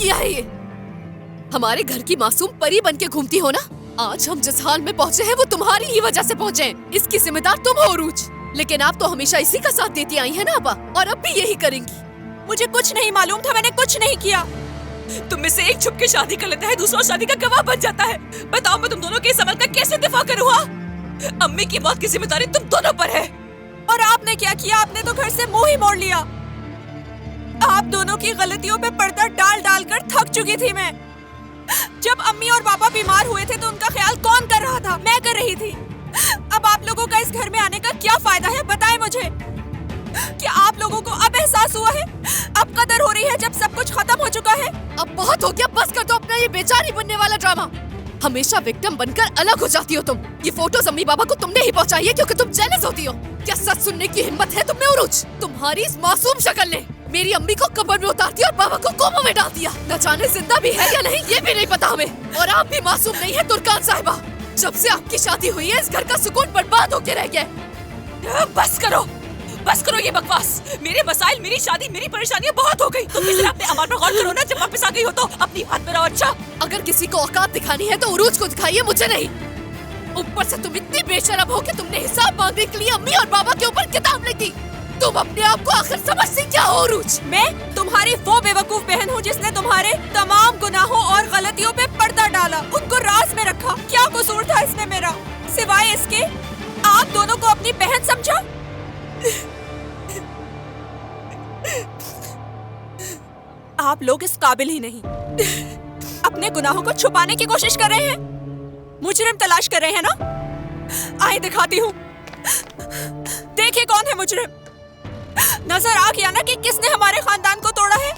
किया है ये? हमारे घर की मासूम परी बन के घूमती हो ना। आज हम जिस हाल में पहुँचे हैं वो तुम्हारी ही वजह से पहुँचे हैं। इसकी जिम्मेदार तुम हो उरूज। लेकिन आप तो हमेशा इसी का साथ देती आई है ना अब्बा, और अब भी यही करेंगी। मुझे कुछ नहीं मालूम था, मैंने कुछ नहीं किया। तुम में से एक छुप के शादी कर लेता है, दूसरा शादी का गवाह बन जाता है। बताओ मैं तुम दोनों के इस अमल का कैसे दिफा करूँ? अम्मी की मौत की जिम्मेदारी तुम दोनों पर है। और आपने क्या किया? आपने तो घर से मुंह ही मोड़ लिया। आप दोनों की गलतियों पे पर्दा डाल डाल कर थक चुकी थी मैं। जब अम्मी और पापा बीमार हुए थे तो उनका ख्याल कौन कर रहा था? मैं कर रही थी। अब आप लोगों का इस घर में आने का क्या फायदा है? बताएं मुझे। क्या आप लोगों को अब एहसास हुआ है? अब कदर हो रही है जब सब कुछ खत्म हो चुका है? अब बहुत हो गया, बस कर दो अपना ये बेचारी बनने वाला ड्रामा। हमेशा विक्टिम बनकर अलग हो जाती हो तुम। ये फोटोज अम्मी बाबा को तुमने ही पहुंचाई है क्योंकि तुम जेलस होती हो। क्या सच सुनने की हिम्मत है तुम में उरूज? तुम्हारी इस मासूम शक्ल ने मेरी अम्मी को कब्र में उतार दिया और बाबा को कोमा में डाल दिया। न जाने जिंदा भी है या नहीं ये भी नहीं पता हमें। और आप भी मासूम नहीं है तुर्कान साहिबा। जब से आपकी शादी हुई है इस घर का सुकून बर्बाद होके रह गया। बस करो, बस करो ये बकवास। मेरे मसाइल, मेरी शादी, मेरी परेशानियां बहुत हो गई। तुम किसी अपने अमाल पर गौर करो ना। जब वापस आ गई हो तो अपनी बात पे रहो। अच्छा, अगर किसी को औकात दिखानी है तो उरूज को दिखाइए, मुझे नहीं। ऊपर से तुम इतनी बेशरम हो कि तुमने हिसाब मांगने के लिए अम्मी और बाबा के ऊपर किताब लिख दी। तुम अपने आप को आखिर समझती क्या हो उरूज? मैं तुम्हारी वो बेवकूफ बहन हूँ जिसने तुम्हारे तमाम गुनाहों और गलतियों पे पर्दा डाला, उनको राज में रखा। क्या कसूर था इसमें मेरा, सिवाय इसके आप दोनों को अपनी बहन समझा? आप लोग इस काबिल ही नहीं। अपने गुनाहों को छुपाने की कोशिश कर रहे हैं, मुजरिम तलाश कर रहे हैं ना? आए दिखाती हूँ, देखिए कौन है मुजरिम। नजर आ गया ना कि किसने हमारे खानदान को तोड़ा है?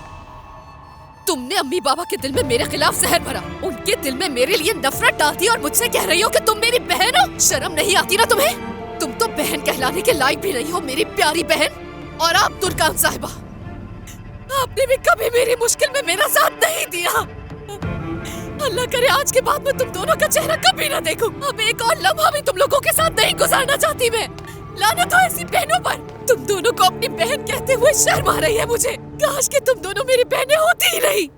तुमने अम्मी बाबा के दिल में मेरे खिलाफ जहर भरा, उनके दिल में मेरे लिए नफरत डाल दी और मुझसे कह रही हो कि तुम मेरी बहन हो। शर्म नहीं आती ना तुम्हें? तुम तो बहन कहलाने के लायक भी नहीं हो, मेरी प्यारी बहन। और आप तुर्कान साहिबा, आपने भी कभी मेरी मुश्किल में मेरा साथ नहीं दिया। अल्लाह करे आज के बाद मैं तुम दोनों का चेहरा कभी ना देखूं। अब एक और लम्हा भी तुम लोगों के साथ नहीं गुजारना चाहती मैं। लानत हो ऐसी बहनों पर। तुम दोनों को अपनी बहन कहते हुए शर्म आ रही है मुझे। काश कि तुम दोनों मेरी बहनें होती ही नहीं।